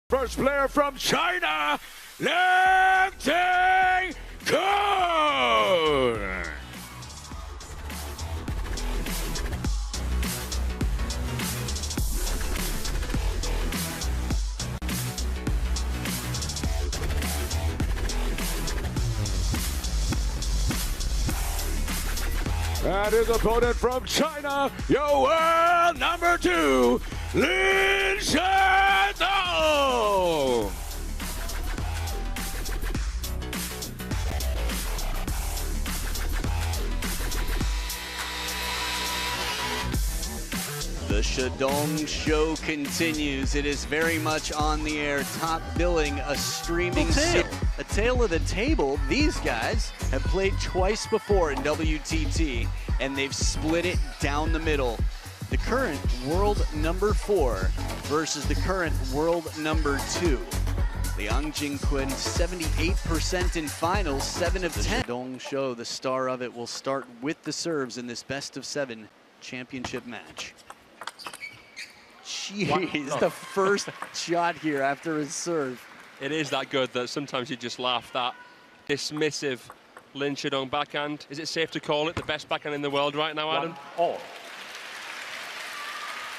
First player from China, Liang. And his opponent from China, your world number 2, Shidong. The Shidong show continues. It is very much on the air, top billing, a streaming a tale of the table. These guys have played twice before in WTT, and they've split it down the middle. The current world number 4 versus the current world number 2. Liang Jingkun, 78% in finals, 7 of 10. The Shidong show, the star of it, will start with the serves in this best of 7 championship match. Jeez, the first shot here after his serve. It is that good that sometimes you just laugh. That dismissive Lin Shidong backhand. Is it safe to call it the best backhand in the world right now, Adam?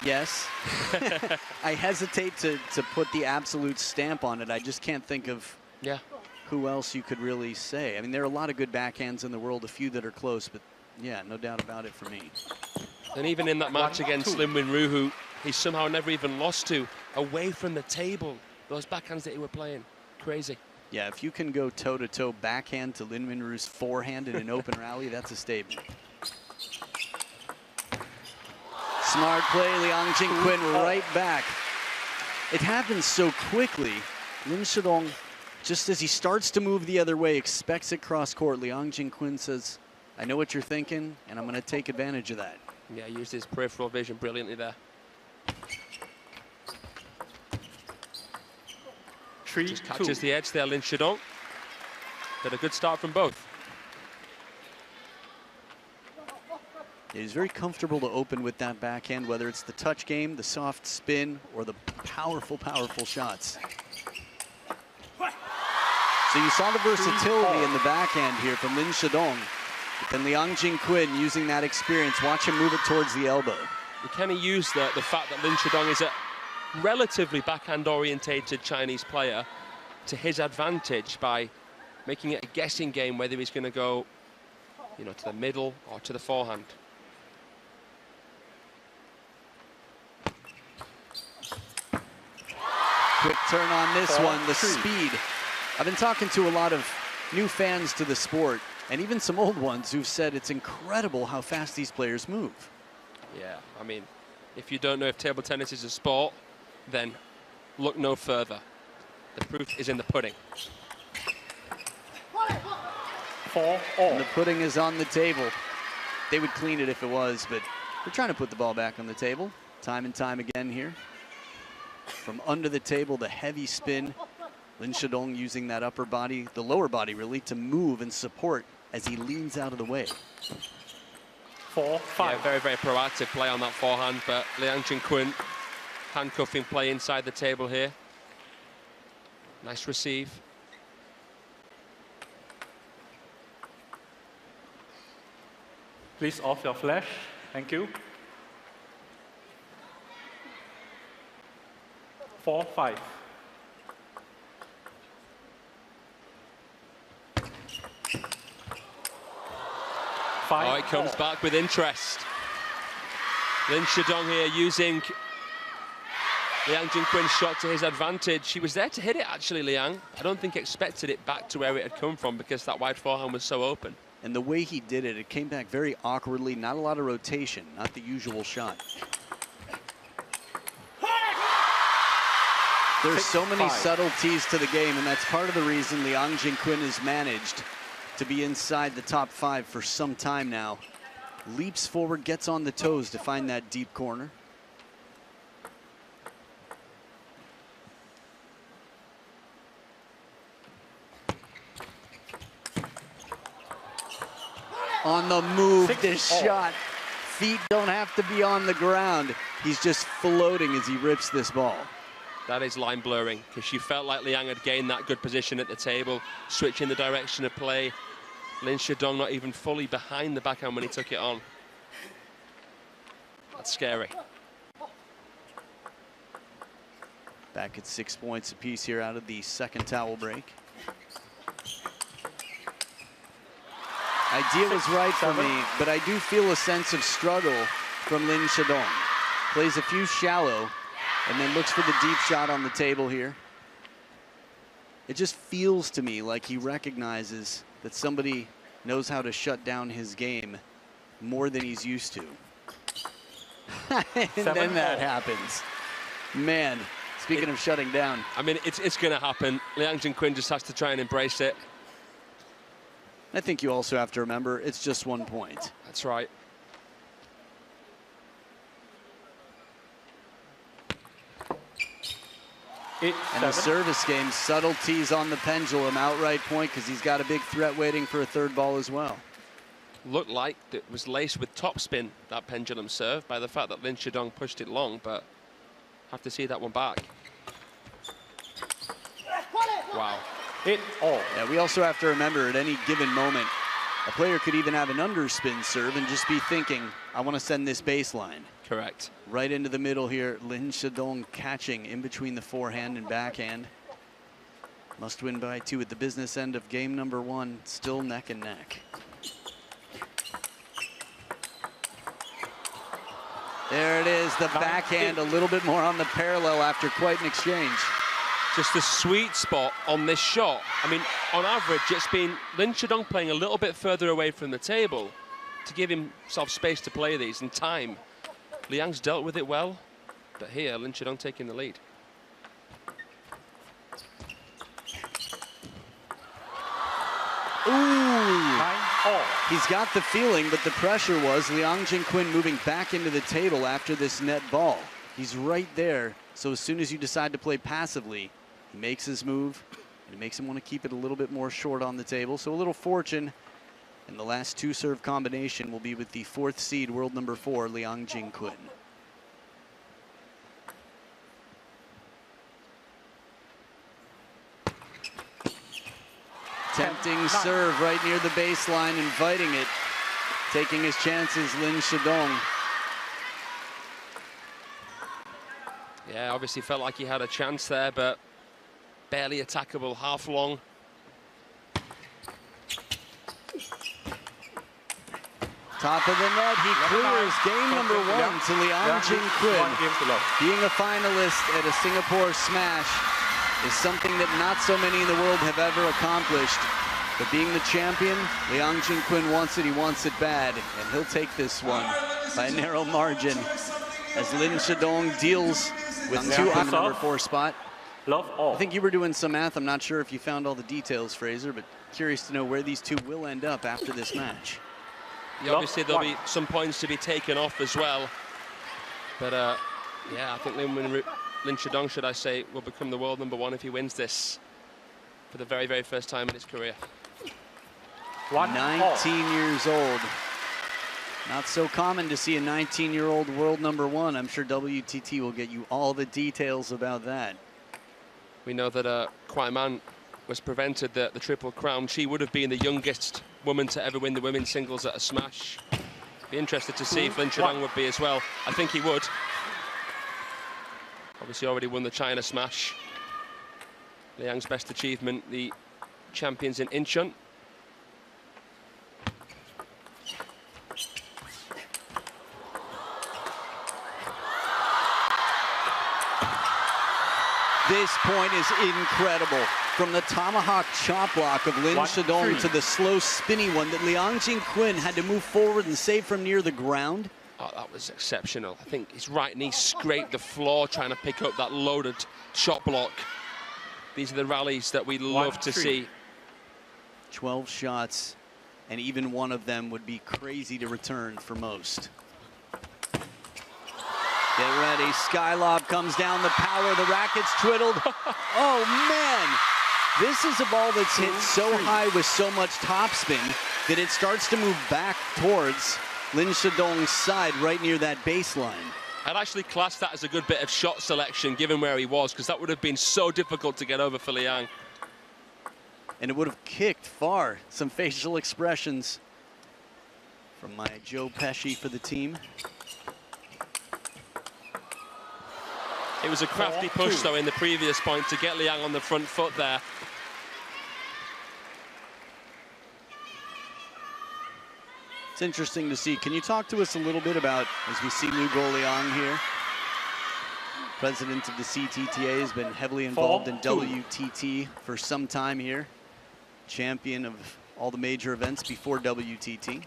Yes. I hesitate to put the absolute stamp on it. I just can't think of who else you could really say. I mean, there are a lot of good backhands in the world, a few that are close, but yeah, no doubt about it for me. And even in that match against Lin Ru, who he somehow never even lost to, away from the table, those backhands that he were playing, crazy. Yeah, if you can go toe-to-toe backhand to Lin Ru's forehand in an open rally, that's a statement. Smart play, Liang Jingkun right back. It happens so quickly. Lin Shidong, just as he starts to move the other way, expects it cross-court. Liang Jingkun says, I know what you're thinking, and I'm going to take advantage of that. Yeah, used his peripheral vision brilliantly there. Just catches the edge there, Lin Shidong. Did a good start from both. He's very comfortable to open with that backhand, whether it's the touch game, the soft spin, or the powerful, powerful shots. So you saw the versatility in the backhand here from Lin Shidong. But then Liang Jingkun using that experience. Watch him move it towards the elbow. You kind of use the fact that Lin Shidong is a relatively backhand-orientated Chinese player to his advantage by making it a guessing game whether he's going to go, you know, to the middle or to the forehand. Quick turn on this one, the speed. I've been talking to a lot of new fans to the sport, and even some old ones who've said it's incredible how fast these players move. Yeah, I mean, if you don't know if table tennis is a sport, then look no further. The proof is in the pudding. And the pudding is on the table. They would clean it if it was, but they're trying to put the ball back on the table. Time and time again here. From under the table, the heavy spin. Lin Shidong using that upper body, the lower body really, to move and support as he leans out of the way. 4-5. Yeah, very, very proactive play on that forehand, but Liang Jingkun handcuffing play inside the table here. Nice receive. Please off your flash. Thank you. 4-5. Oh, it comes back with interest. Lin Shidong here using Liang Jingkun's shot to his advantage. He was there to hit it, actually, Liang. I don't think expected it back to where it had come from because that wide forehand was so open. And the way he did it, it came back very awkwardly, not a lot of rotation, not the usual shot. There's so many subtleties to the game, and that's part of the reason Liang Jingkun has managed to be inside the top 5 for some time now. Leaps forward, gets on the toes to find that deep corner. On the move, this shot. Feet don't have to be on the ground. He's just floating as he rips this ball. That is line blurring, because she felt like Liang had gained that good position at the table, switching the direction of play. Lin Shidong not even fully behind the backhand when he took it on. That's scary. Back at 6 points apiece here out of the second towel break. Idea was right for me, but I do feel a sense of struggle from Lin Shidong. Plays a few shallow, and then looks for the deep shot on the table here. It just feels to me like he recognizes that somebody knows how to shut down his game more than he's used to. And then that happens. Man, speaking of shutting down. I mean, it's going to happen. Liang Jingkun just has to try and embrace it. I think you also have to remember, it's just 1 point. That's right. And the service game, subtleties on the pendulum, outright point, because he's got a big threat waiting for a third ball as well. Looked like it was laced with topspin, that pendulum serve, by the fact that Lin Shidong pushed it long, but have to see that one back. Wow. Yeah, we also have to remember at any given moment, a player could even have an underspin serve and just be thinking, I want to send this baseline. Correct. Right into the middle here, Lin Shidong catching in between the forehand and backhand. Must win by 2 at the business end of game number 1, still neck and neck. There it is, the backhand, a little bit more on the parallel after quite an exchange. Just the sweet spot on this shot. I mean, on average, it's been Lin Shidong playing a little bit further away from the table to give himself space to play these and time. Liang's dealt with it well, but here, Lin Shidong taking the lead. Ooh! He's got the feeling, but the pressure was Liang Jingkun moving back into the table after this net ball. He's right there, so as soon as you decide to play passively, he makes his move, and it makes him want to keep it a little bit more short on the table. So a little fortune, and the last 2-serve combination will be with the 4th seed, world number 4, Liang Jingkun. Tempting serve right near the baseline, inviting it. Taking his chances, Lin Shidong. Yeah, obviously felt like he had a chance there, but barely attackable, half long. Top of the net, he clears game number 1 to Liang Jingkun. Being a finalist at a Singapore Smash is something that not so many in the world have ever accomplished. But being the champion, Liang Jingkun wants it, he wants it bad, and he'll take this one by a narrow margin as Lin Shidong deals with 2 on the number 4 spot. I think you were doing some math. I'm not sure if you found all the details, Fraser, but curious to know where these 2 will end up after this match. Yeah, obviously there'll be some points to be taken off as well. But yeah, I think Lin Shidong, should I say, will become the world number 1 if he wins this for the very, very first time in his career. 19 years old. Not so common to see a 19-year-old world number 1. I'm sure WTT will get you all the details about that. We know that Kwai Man was prevented the Triple Crown. She would have been the youngest woman to ever win the women's singles at a Smash. Be interested to see if Lin Shidong would be as well. I think he would. Obviously already won the China Smash. Liang's best achievement, the champions in Incheon. This point is incredible. From the tomahawk chop block of Lin Shidong to the slow spinny one that Liang Jingkun had to move forward and save from near the ground. Oh, that was exceptional. I think his right knee scraped the floor trying to pick up that loaded shot block. These are the rallies that we love to see. 12 shots, and even one of them would be crazy to return for most. Get ready, Skylob comes down, the power, the racket's twiddled. Oh man, this is a ball that's hit so high with so much topspin that it starts to move back towards Lin Shidong's side right near that baseline. I'd actually class that as a good bit of shot selection, given where he was, because that would have been so difficult to get over for Liang. And it would have kicked far. Some facial expressions from my Joe Pesci for the team. It was a crafty push, though, in the previous point to get Liang on the front foot there. It's interesting to see. Can you talk to us a little bit about, as we see Liu Liang here, president of the CTTA, has been heavily involved in WTT for some time here, champion of all the major events before WTT.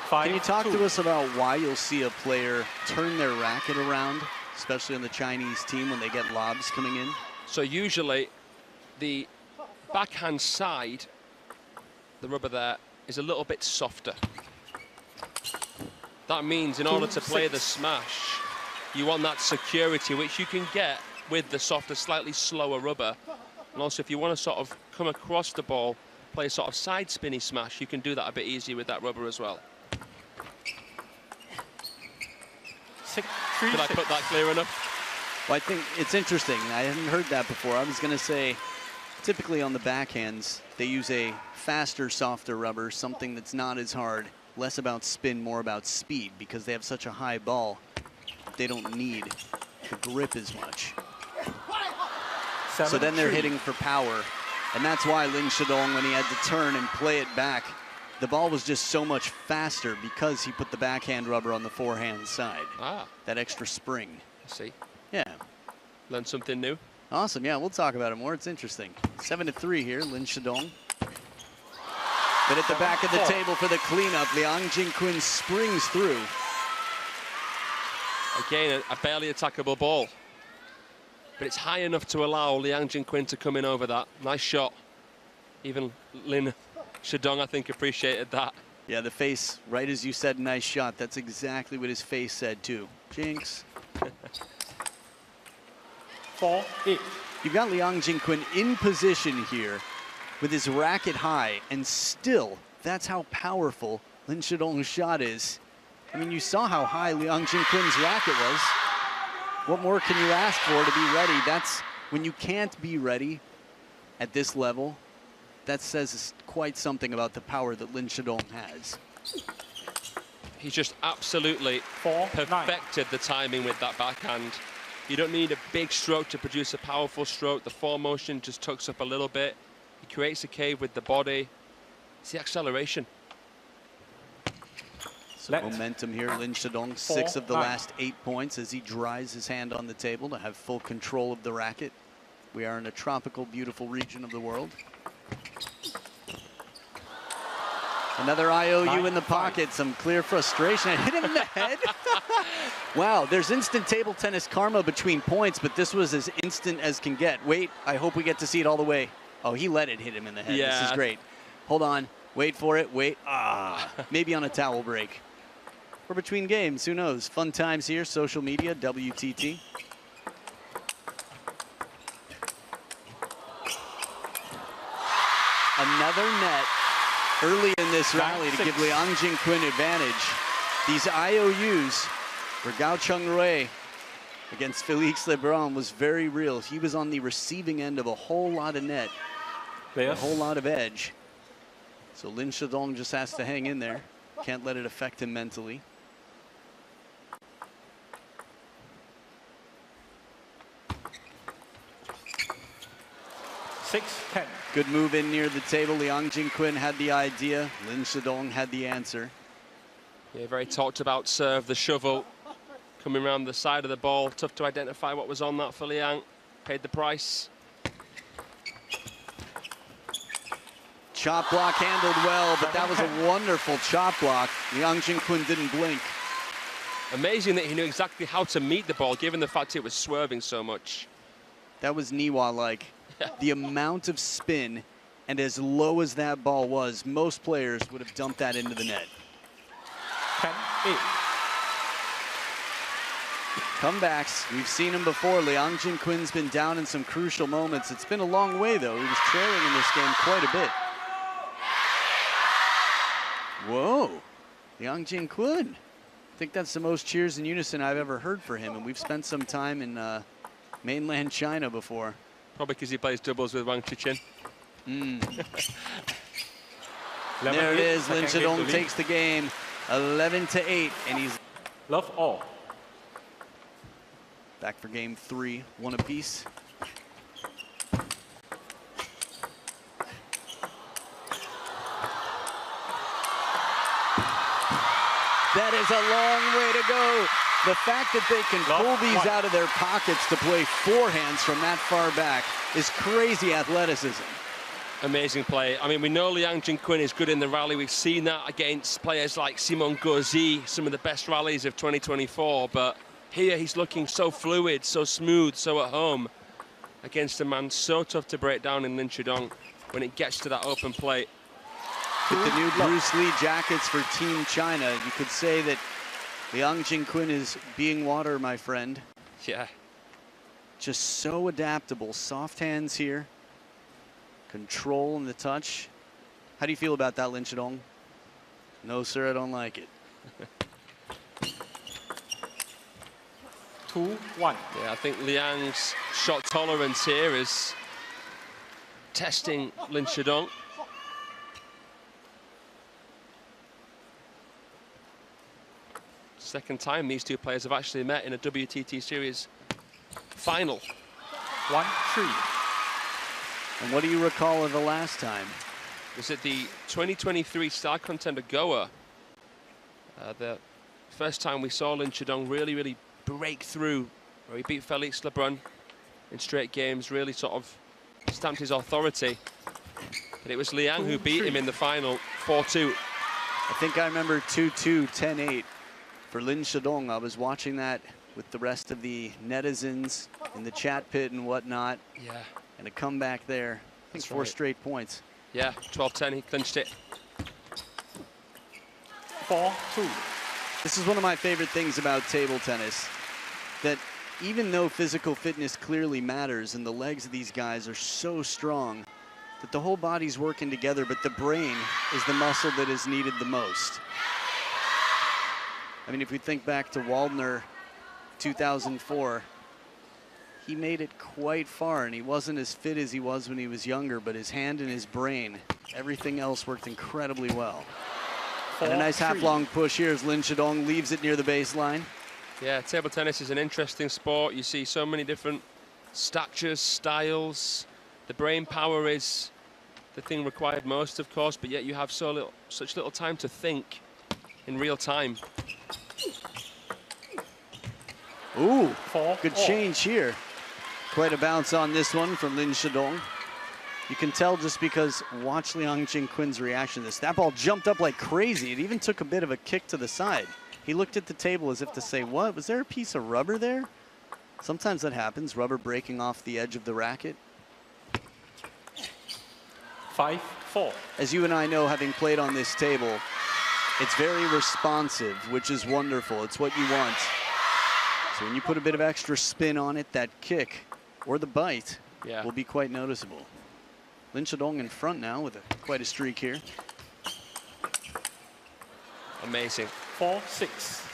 Can you talk to us about why you'll see a player turn their racket around, especially on the Chinese team when they get lobs coming in? So usually the backhand side, the rubber there, is a little bit softer. That means in order to play the smash, you want that security, which you can get with the softer, slightly slower rubber. And also, if you want to sort of come across the ball, play a sort of side spinny smash, you can do that a bit easier with that rubber as well. Did I put that clear enough? Well, I think it's interesting. I hadn't heard that before. I was going to say, typically on the backhands, they use a faster, softer rubber, something that's not as hard, less about spin, more about speed, because they have such a high ball. They don't need the grip as much. So then they're hitting for power. And that's why Lin Shidong, when he had to turn and play it back, the ball was just so much faster because he put the backhand rubber on the forehand side. Ah. That extra spring. I see. Yeah. Learned something new. Awesome. Yeah, we'll talk about it more. It's interesting. 7-3 here, Lin Shidong. But at the back of the table for the cleanup, Liang Jingkun springs through. Again, a barely attackable ball. But it's high enough to allow Liang Jingkun to come in over that. Nice shot. Even Lin Shidong, I think, appreciated that. Yeah, the face, right as you said, nice shot. That's exactly what his face said, too. Jinx. 4-8. You've got Liang Jingkun in position here with his racket high, and still, that's how powerful Lin Shidong's shot is. I mean, you saw how high Liang Jingkun's racket was. What more can you ask for to be ready? That's when you can't be ready at this level. That says quite something about the power that Lin Shidong has. He just absolutely perfected the timing with that backhand. You don't need a big stroke to produce a powerful stroke. The foremotion just tucks up a little bit. He creates a cave with the body. It's the acceleration. So momentum here, Lin Shidong, 6 of the last 8 points as he dries his hand on the table to have full control of the racket. We are in a tropical, beautiful region of the world. Another IOU in the pocket, some clear frustration. I hit him in the head. Wow, there's instant table tennis karma between points, but this was as instant as can get. Wait, I hope we get to see it all the way. Oh, he let it hit him in the head. Yeah. This is great. Hold on, wait for it, wait. Ah, maybe on a towel break. We're between games, who knows? Fun times here, social media, WTT. Another net early in this rally to give Liang Jingkun advantage. These IOUs for Gao Cheng-Rui against Felix Lebrun was very real. He was on the receiving end of a whole lot of net, a whole lot of edge. So Lin Shidong just has to hang in there. Can't let it affect him mentally. Good move in near the table. Liang Jingkun had the idea. Lin Shidong had the answer. Yeah, very talked about serve, the shovel coming around the side of the ball. Tough to identify what was on that for Liang. Paid the price. Chop block handled well, but that was a wonderful chop block. Liang Jingkun didn't blink. Amazing that he knew exactly how to meet the ball, given the fact it was swerving so much. That was Niwa-like. The amount of spin, and as low as that ball was, most players would have dumped that into the net. 10-8. Comebacks, we've seen him before. Liang Jingkun's been down in some crucial moments. It's been a long way, though. He was trailing in this game quite a bit. Whoa, Liang Jingkun. think that's the most cheers in unison I've ever heard for him, and we've spent some time in mainland China before. Probably because he plays doubles with Wang Chichin. There it is. Lin Shidong takes the game 11-8, and he's Love all. back for game 3, 1 apiece. That is a long way to go. The fact that they can pull these out of their pockets to play forehands from that far back is crazy athleticism. Amazing play. I mean, we know Liang Jingkun is good in the rally. We've seen that against players like Simon Gauzy, some of the best rallies of 2024. But here he's looking so fluid, so smooth, so at home against a man so tough to break down in Lin Shidong when it gets to that open plate. With the new Bruce Lee jackets for Team China, you could say that Liang Jingkun is being water, my friend. Yeah. Just so adaptable. Soft hands here. Control in the touch. How do you feel about that, Lin Shidong? No, sir, I don't like it. 2-1. Yeah, I think Liang's shot tolerance here is testing Lin Shidong. Second time these two players have actually met in a WTT Series final. 1-3. And what do you recall of the last time? Was it the 2023 Star Contender Goa? The first time we saw Lin Shidong really break through, where he beat Felix Lebrun in straight games, really sort of stamped his authority. But it was Liang who beat him in the final, 4-2. I think I remember 2-2, 10-8 for Lin Shidong. I was watching that with the rest of the netizens in the chat pit and whatnot. Yeah. And a comeback there. I think 4 straight points. Yeah, 12-10, he clinched it. 4-2. This is one of my favorite things about table tennis, that even though physical fitness clearly matters and the legs of these guys are so strong, that the whole body's working together, but the brain is the muscle that is needed the most. I mean, if we think back to Waldner, 2004, he made it quite far, and he wasn't as fit as he was when he was younger, but his hand and his brain, everything else worked incredibly well. And a nice half-long push here as Lin Shidong leaves it near the baseline. Yeah, table tennis is an interesting sport. You see so many different statures, styles. The brain power is the thing required most, of course, but yet you have such little time to think in real time. Ooh, good change here. Quite a bounce on this one from Lin Shidong. You can tell just because watch Liang Jingkun's reaction to this. That ball jumped up like crazy. It even took a bit of a kick to the side. He looked at the table as if to say, what? Was there a piece of rubber there? Sometimes that happens, rubber breaking off the edge of the racket. 5-4. As you and I know, having played on this table, it's very responsive, which is wonderful. It's what you want. So when you put a bit of extra spin on it, that kick or the bite will be quite noticeable. Lin Shidong in front now with quite a streak here. Amazing. 4-6.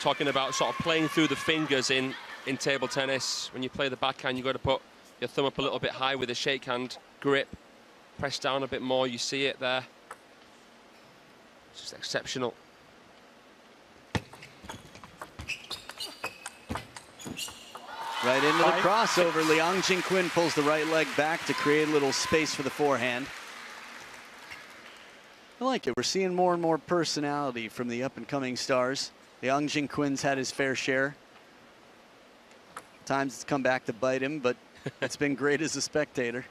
Talking about sort of playing through the fingers in table tennis. When you play the backhand, you've got to put your thumb up a little bit high with a shake hand grip. Press down a bit more, you see it there. It's just exceptional. Right into the crossover. Liang Jingkun pulls the right leg back to create a little space for the forehand. I like it. We're seeing more and more personality from the up-and-coming stars. Liang Jingkun's had his fair share. Times it's come back to bite him, but it's been great as a spectator.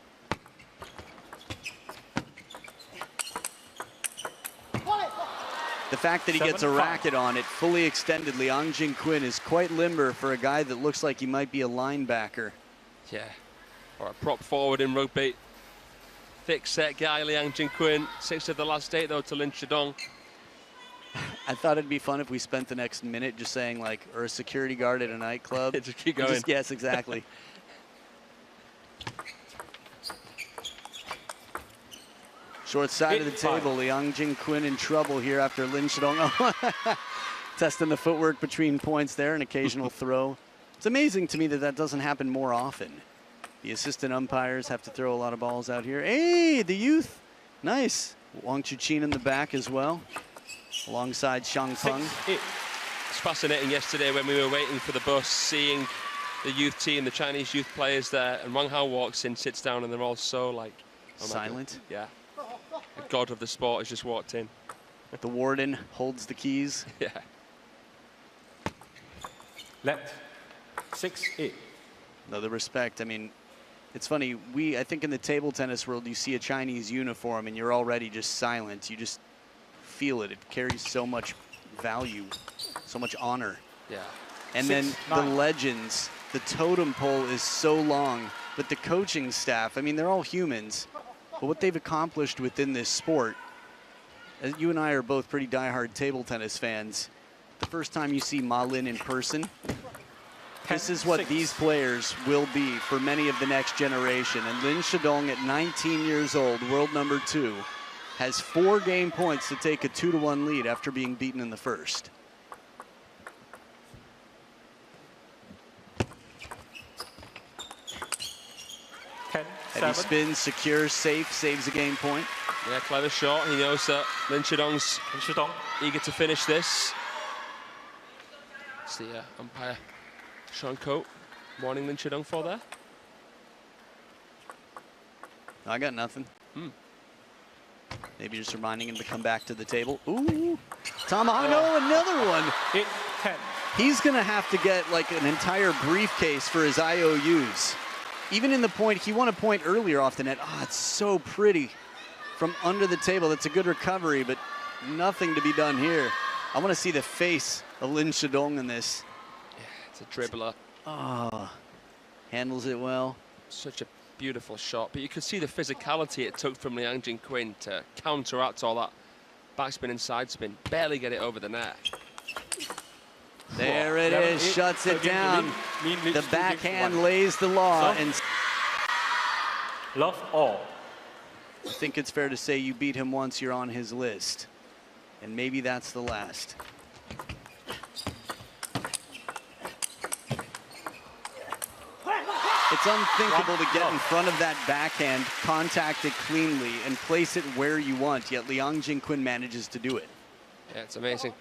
The fact that he gets a racket on it, fully extended, Liang Jingkun is quite limber for a guy that looks like he might be a linebacker. Yeah, or a prop forward in rugby. Thick set guy, Liang Jingkun. 6 of the last 8 though to Lin Shidong. I thought it'd be fun if we spent the next minute just saying like, or a security guard at a nightclub. Just keep going. Yes, exactly. Short side of the table, Liang Jingkun in trouble here after Lin Shidong testing the footwork between points there, an occasional throw. It's amazing to me that that doesn't happen more often. The assistant umpires have to throw a lot of balls out here. Hey, the youth. Nice. Wang Chuqin in the back as well, alongside Shang Peng. It's fascinating yesterday when we were waiting for the bus, seeing the youth team, the Chinese youth players there, and Wang Hao walks in, sits down, and they're all so like... Oh silent? Yeah. The god of the sport has just walked in. The warden holds the keys. Yeah. Let 6-8. No, the respect. I mean, it's funny. I think in the table tennis world, you see a Chinese uniform and you're already just silent. You just feel it. It carries so much value, so much honor. Yeah. And then the legends, the totem pole is so long, but the coaching staff, I mean, they're all humans, but what they've accomplished within this sport, as you and I are both pretty diehard table tennis fans, the first time you see Ma Lin in person, this is what these players will be for many of the next generation. And Lin Shidong at 19 years old, world number 2, has 4 game points to take a 2-1 lead after being beaten in the first. Heavy spin, secures, safe, saves a game point. Yeah, clever shot. He knows that Lin Shidong's eager to finish this. It's the umpire, Sean Coate, warning Lin Shidong for there. I got nothing. Maybe just reminding him to come back to the table. Ooh, tomahawk, no, another one. 8-10. He's gonna have to get like an entire briefcase for his IOUs. Even in the point, he won a point earlier off the net. Oh, it's so pretty from under the table. That's a good recovery, but nothing to be done here. I want to see the face of Lin Shidong in this. Yeah, it's a dribbler. Oh, handles it well. Such a beautiful shot, but you could see the physicality it took from Liang Jingkun to counteract all that backspin and side spin. Barely get it over the net. There it is, shuts it down. The backhand lays the law. And love all. I think it's fair to say you beat him once, you're on his list. And maybe that's the last. It's unthinkable to get in front of that backhand, contact it cleanly, and place it where you want, yet Liang Jingkun manages to do it. Yeah, it's amazing.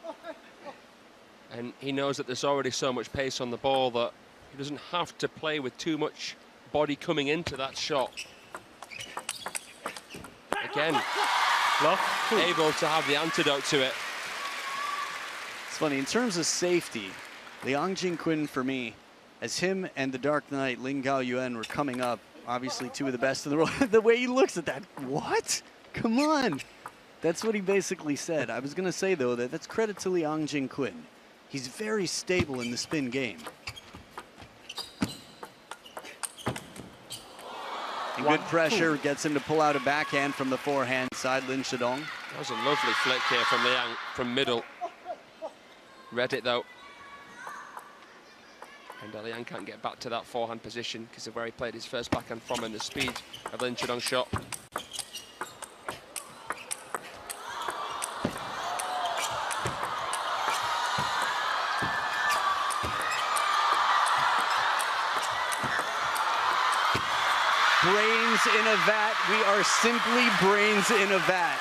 And he knows that there's already so much pace on the ball that he doesn't have to play with too much body coming into that shot. Again, able to have the antidote to it. It's funny, in terms of safety, Liang Jingkun for me, as him and the Dark Knight, Ling Gaoyuan, were coming up, obviously 2 of the best in the world, the way he looks at that, what? Come on. That's what he basically said. I was going to say, though, that that's credit to Liang Jingkun. He's very stable in the spin game. And good pressure gets him to pull out a backhand from the forehand side, Lin Shidong. That was a lovely flick here from Liang, from middle. Read it, though. And Liang can't get back to that forehand position because of where he played his first backhand from and the speed of Lin Shidong's shot. Brains in a vat. We are simply brains in a vat.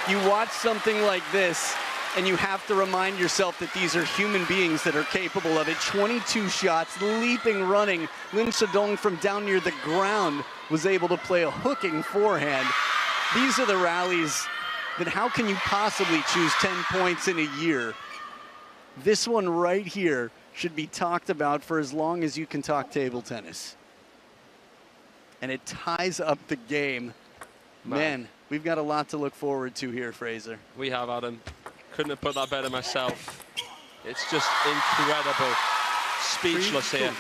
You watch something like this, and you have to remind yourself that these are human beings that are capable of it. 22 shots, leaping, running. Lin Shidong from down near the ground was able to play a hooking forehand. These are the rallies that how can you possibly choose 10 points in a year? This one right here should be talked about for as long as you can talk table tennis. And it ties up the game. Man, we've got a lot to look forward to here, Fraser. We have, Adam. Couldn't have put that better myself. It's just incredible. Speechless here.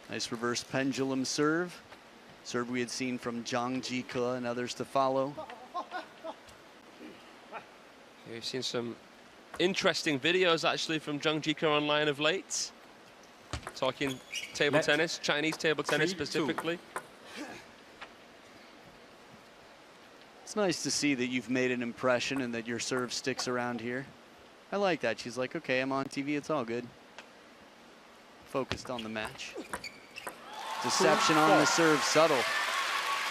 Nice reverse pendulum serve. Serve we had seen from Zhang Jike and others to follow. We've seen some interesting videos actually from Zhang Jike online of late. Talking table tennis, Chinese table tennis specifically. It's nice to see that you've made an impression and that your serve sticks around here. I like that. She's like, okay, I'm on TV. It's all good. Focused on the match. Deception on the serve, subtle.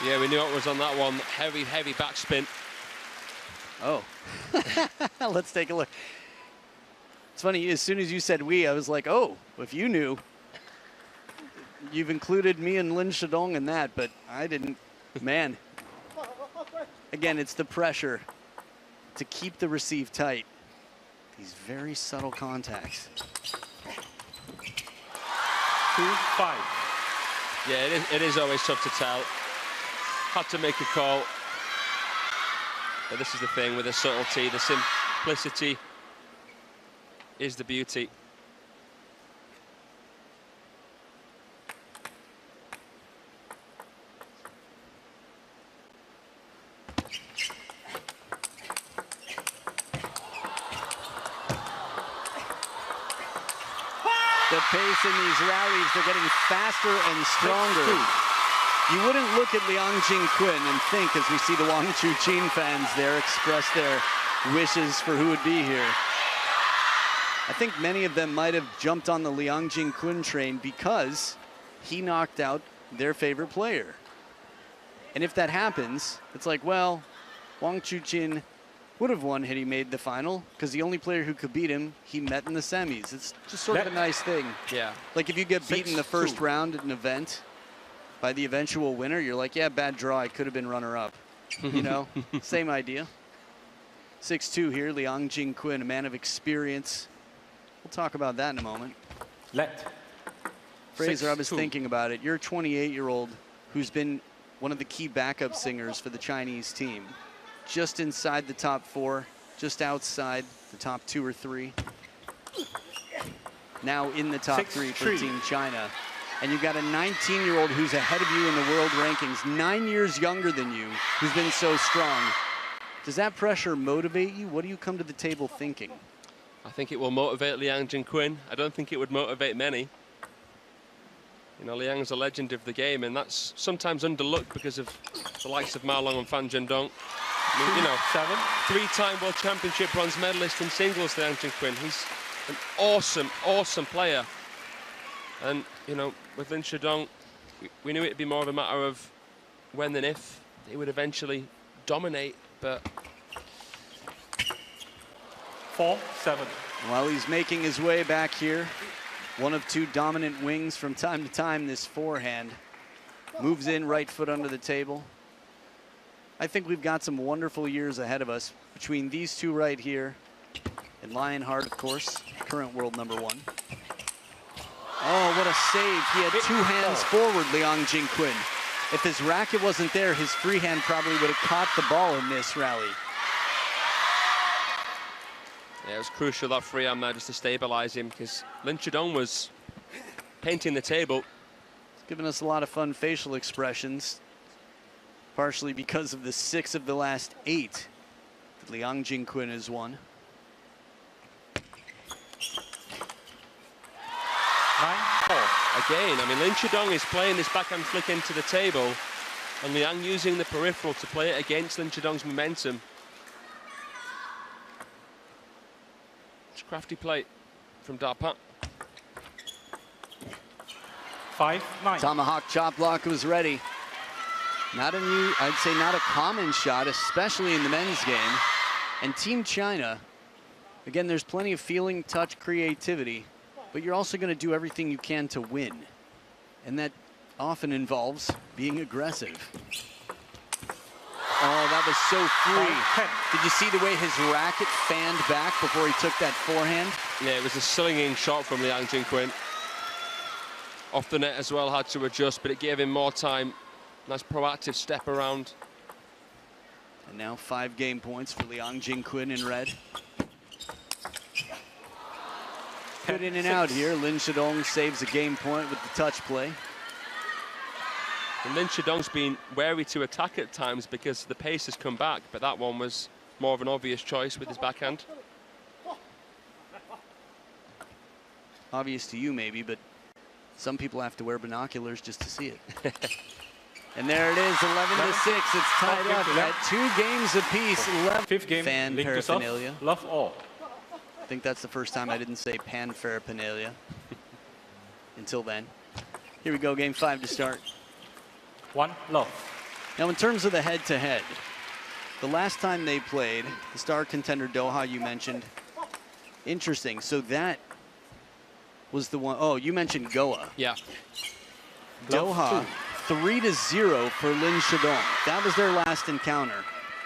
Yeah, we knew it was on that one. Heavy, heavy backspin. Oh. Let's take a look. It's funny, as soon as you said we, I was like, oh, if you knew. You've included me and Lin Shidong in that, but I didn't. Man. Again, it's the pressure to keep the receive tight. These very subtle contacts. 2-5. Yeah, it is always tough to tell. Had to make a call. But this is the thing with the subtlety, the simplicity is the beauty. The pace in these rallies, they're getting faster and stronger. You wouldn't look at Liang Jingkun and think, as we see the Wang Chuqin fans there express their wishes for who would be here. I think many of them might have jumped on the Liang Jingkun train because he knocked out their favorite player. And if that happens, it's like, well, Wang Chuqin would have won had he made the final, because the only player who could beat him, he met in the semis. It's just sort of a nice thing. Yeah. Like if you get beaten the first round at an event by the eventual winner, you're like, yeah, bad draw, I could have been runner-up. You know, same idea. 6-2 here, Liang Jingkun, a man of experience. We'll talk about that in a moment. Fraser, I was thinking about it. You're a 28-year-old who's been one of the key backup singers for the Chinese team. Just inside the top 4, just outside the top 2 or 3. Now in the top 3 for Team China. And you've got a 19-year-old who's ahead of you in the world rankings, 9 years younger than you, who's been so strong. Does that pressure motivate you? What do you come to the table thinking? I think it will motivate Liang Jingkun. I don't think it would motivate many. You know, Liang's a legend of the game, and that's sometimes underlooked because of the likes of Ma Long and Fan Zhendong. I mean, you know, 3-time World Championship bronze medalist in singles, Liang Jingkun. He's an awesome, awesome player. And, you know, with Lin Shidong, we knew it'd be more of a matter of when than if he would eventually dominate, but... 4-7. While he's making his way back here, one of 2 dominant wings from time to time, this forehand. Moves in, right foot under the table. I think we've got some wonderful years ahead of us between these 2 right here and Lionheart, of course, current world #1. Oh, what a save. He had 2 hands forward, Liang Jingkun. If his racket wasn't there, his free hand probably would have caught the ball in this rally. Yeah, it was crucial, that free hand there, just to stabilize him, because Lin Shidong was painting the table. It's given us a lot of fun facial expressions, partially because of the 6 of the last 8 that Liang Jingkun has won. 9-4. Again, I mean, Lin Shidong is playing this backhand flick into the table, and Liang using the peripheral to play it against Lin Shidong's momentum. It's crafty play from Da Pan. 5-9. Tomahawk chop block was ready. Not a new, I'd say not a common shot, especially in the men's game. And Team China, again, there's plenty of feeling, touch, creativity, but you're also going to do everything you can to win. And that often involves being aggressive. Oh, that was so free. Did you see the way his racket fanned back before he took that forehand? Yeah, it was a slinging shot from Liang Jingkun. Off the net as well, had to adjust, but it gave him more time. Nice proactive step around. And now 5 game points for Liang Jingkun in red. Good in and out here. Lin Shidong saves a game point with the touch play. And Lin Shidong's been wary to attack at times because the pace has come back, but that one was more of an obvious choice with his backhand. Obvious to you maybe, but some people have to wear binoculars just to see it. And there it is, 11-6. It's tied up at 2 games apiece. 5th game, fan link to serve, paraphernalia. love all. I think that's the first time I didn't say pan paraphernalia until then. Here we go, game 5 to start. 1 love. Now, in terms of the head-to-head, the last time they played, the star contender Doha you mentioned, interesting. So that was the one, oh, you mentioned Goa. Yeah. Doha, 3-0 for Lin Shidong. That was their last encounter.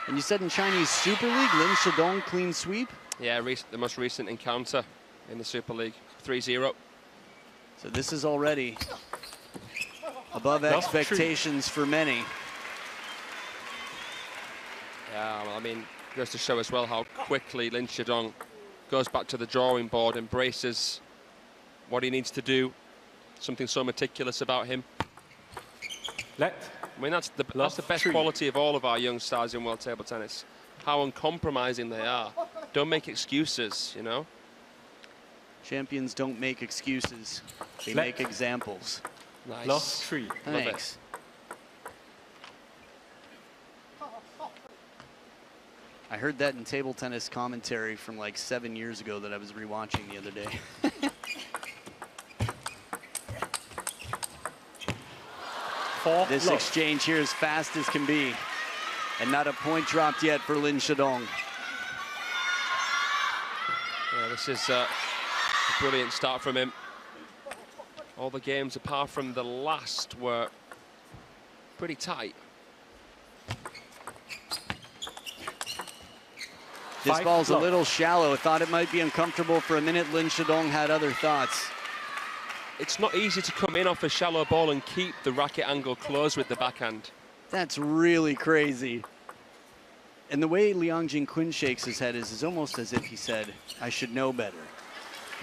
And you said in Chinese Super League, Lin Shidong clean sweep? Yeah, the most recent encounter in the Super League, 3-0. So this is already above expectations for many. Yeah, well, I mean, goes to show as well how quickly Lin Shidong goes back to the drawing board, embraces what he needs to do. Something so meticulous about him. I mean, that's the best quality of all of our young stars in world table tennis. How uncompromising they are. Don't make excuses, you know? Champions don't make excuses. They make examples. Nice. Lost 3. Thanks. I heard that in table tennis commentary from like 7 years ago that I was rewatching the other day. This exchange here is fast as can be. And not a point dropped yet for Lin Shidong. Yeah, this is a brilliant start from him. All the games apart from the last were pretty tight. This ball's a little shallow. Thought it might be uncomfortable for a minute. Lin Shidong had other thoughts. It's not easy to come in off a shallow ball and keep the racket angle closed with the backhand. That's really crazy. And the way Liang Jingkun shakes his head is almost as if he said, I should know better.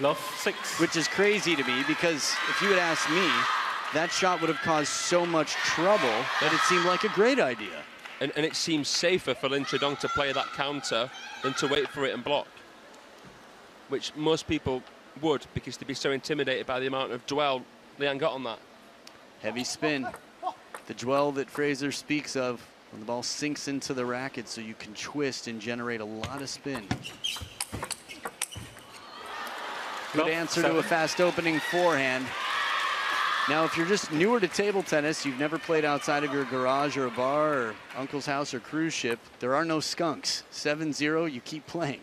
Love 6. Which is crazy to me because if you had asked me, that shot would have caused so much trouble that it seemed like a great idea. And it seems safer for Lin Shidong to play that counter than to wait for it and block. Which most people would, because they'd be so intimidated by the amount of dwell Liang got on that. Heavy spin. The dwell that Fraser speaks of when the ball sinks into the racket so you can twist and generate a lot of spin. Good answer to a fast opening forehand. Now, if you're just newer to table tennis, you've never played outside of your garage or a bar or uncle's house or cruise ship, there are no skunks. 7-0, you keep playing.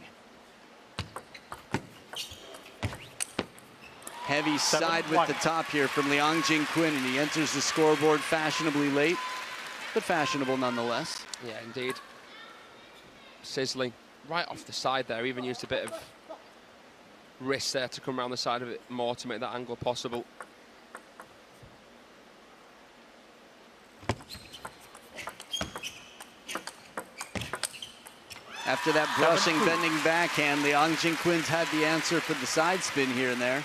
Heavy side with the top here from Liang Jingkun, and he enters the scoreboard fashionably late, but fashionable nonetheless. Yeah, indeed. Sizzling right off the side there, even used a bit of wrist there to come around the side of it more to make that angle possible. After that brushing, bending backhand, Liang Jingkun's had the answer for the side spin here and there.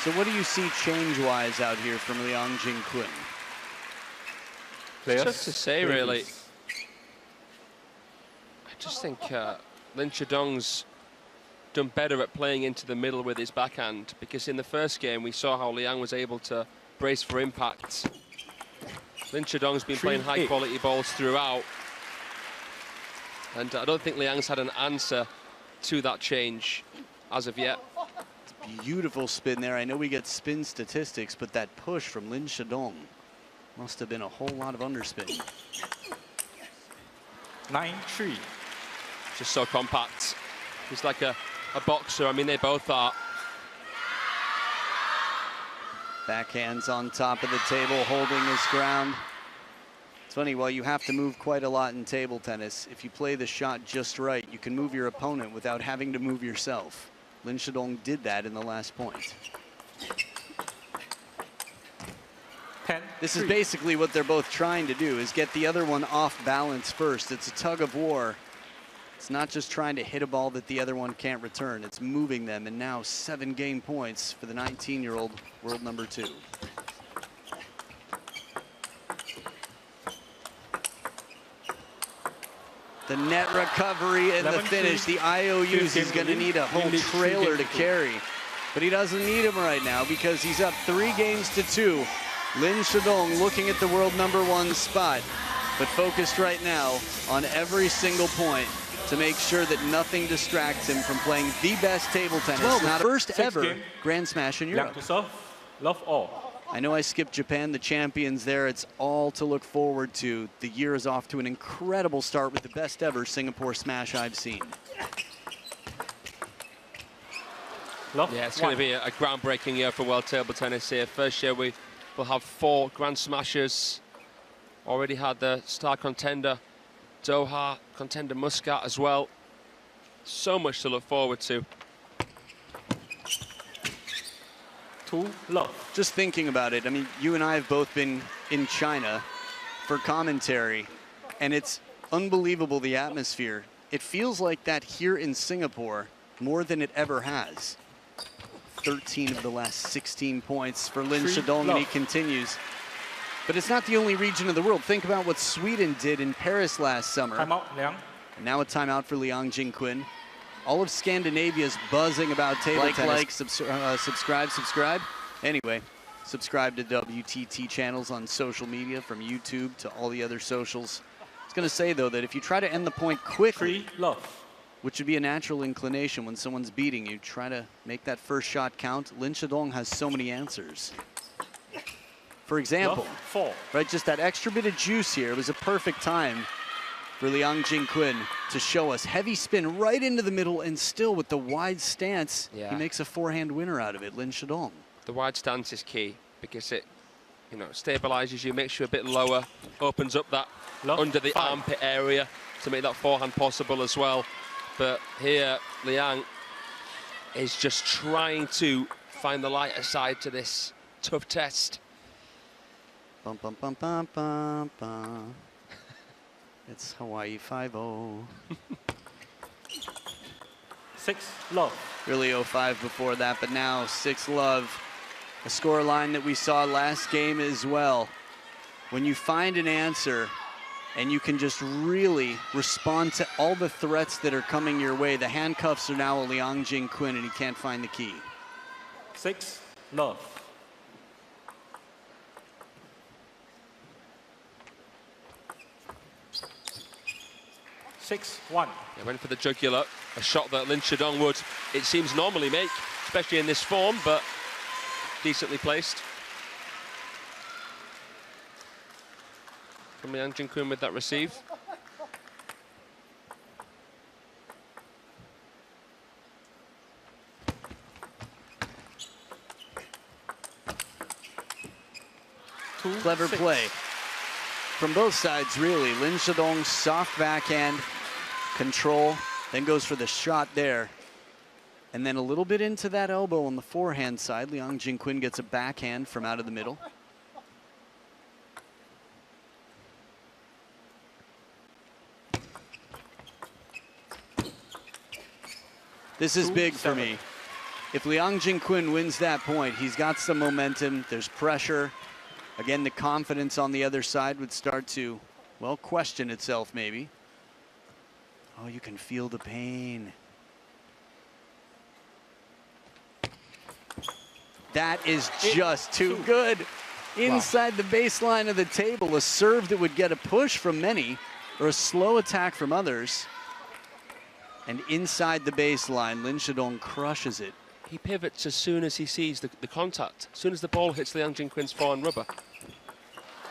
So what do you see change-wise out here from Liang Jingkun? Just to say, really, I just think Lin Shidong's done better at playing into the middle with his backhand, because in the first game we saw how Liang was able to brace for impact. Lin Shidong's been playing high-quality balls throughout, and I don't think Liang's had an answer to that change as of yet. Beautiful spin there. I know we get spin statistics, but that push from Lin Shidong must have been a whole lot of underspin. 9-3. Just so compact. He's like a boxer. I mean, they both are. Backhands on top of the table, holding his ground. It's funny, while you have to move quite a lot in table tennis, if you play the shot just right, you can move your opponent without having to move yourself. Lin Shidong did that in the last point. This is basically what they're both trying to do, is get the other one off balance first. It's a tug of war It's not just trying to hit a ball that the other one can't return. It's moving them, and now 7 game points for the 19-year-old world number 2. The net recovery and the finish. The IOUs, he's going to need a whole trailer to carry. But he doesn't need him right now because he's up 3 games to 2. Lin Shidong looking at the world number 1 spot, but focused right now on every single point to make sure that nothing distracts him from playing the best table tennis. Not first ever Grand Smash in Europe. Love all. I know I skipped Japan, the champions there. It's all to look forward to. The year is off to an incredible start with the best ever Singapore Smash I've seen. Yeah, it's going to be a groundbreaking year for world table tennis here. First year we will have 4 Grand Smashers. Already had the star contender Doha, contender Muscat as well. So much to look forward to. 2 love. Just thinking about it, I mean, you and I have both been in China for commentary, and it's unbelievable, the atmosphere. It feels like that here in Singapore more than it ever has. 13 of the last 16 points for Lin Shidong, and he continues. But it's not the only region of the world. Think about what Sweden did in Paris last summer. Timeout, Liang. And now a timeout for Liang Jingkun. All of Scandinavia is buzzing about table tennis. Subscribe. Anyway, subscribe to WTT channels on social media, from YouTube to all the other socials. I was going to say, though, that if you try to end the point quickly, 3 love. which would be a natural inclination when someone's beating you, try to make that first shot count. Lin Shidong has so many answers. For example, Love 4. right, just that extra bit of juice here. It was a perfect time for Liang Jingkun to show us. Heavy spin right into the middle, and still with the wide stance, he makes a forehand winner out of it, Lin Shidong. The wide stance is key because it, you know, stabilizes you, makes you a bit lower, opens up that under the armpit area to make that forehand possible as well. But here, Liang is just trying to find the lighter side to this tough test. Bum, bum, bum, bum, bum, bum. It's Hawaii 5-0. 6 love. Really 0-5 before that, but now 6 love. A score line that we saw last game as well. When you find an answer and you can just really respond to all the threats that are coming your way. The handcuffs are now a Liang Jingkun, and he can't find the key. 6 love. Six, 1. He went for the jugular, a shot that Lin Shidong would, it seems, normally make, especially in this form, but decently placed. From Liang Jingkun with that receive. Clever play from both sides, really. Lin Shidong's soft backhand control, then goes for the shot there. And then a little bit into that elbow on the forehand side. Liang Jingkun gets a backhand from out of the middle. This is big for me. If Liang Jingkun wins that point, he's got some momentum. There's pressure. Again, the confidence on the other side would start to, well, question itself maybe. Oh, you can feel the pain. That is just too good. Inside the baseline of the table, a serve that would get a push from many, or a slow attack from others. And inside the baseline, Lin Shidong crushes it. He pivots as soon as he sees the contact, as soon as the ball hits Liang Jingkun's forehand rubber.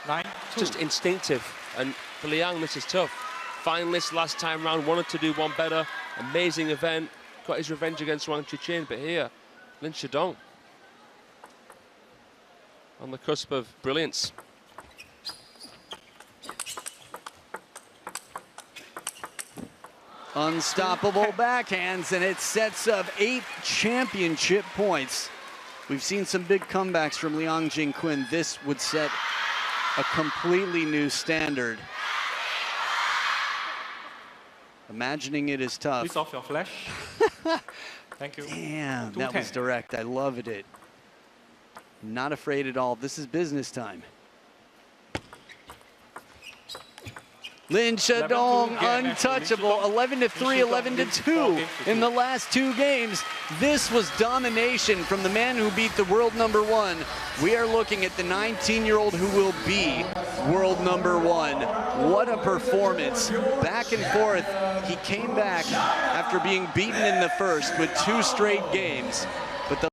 9-2. Just instinctive, and for Liang, this is tough. Finalist last time round, wanted to do one better. Amazing event, got his revenge against Wang Chuqin, but here, Lin Shidong on the cusp of brilliance. Unstoppable backhands, and it sets up 8 championship points. We've seen some big comebacks from Liang Jingkun. This would set a completely new standard. Imagining it is tough. Please off your flash. Thank you. Damn, 2-10. that was direct. I loved it. Not afraid at all. This is business time. Lin Shidong, 11-2 again, untouchable. 11-3, 11-2 in the last 2 games. This was domination from the man who beat the world #1. We are looking at the 19-year-old who will be world #1. What a performance. Back and forth. He came back after being beaten in the first with 2 straight games.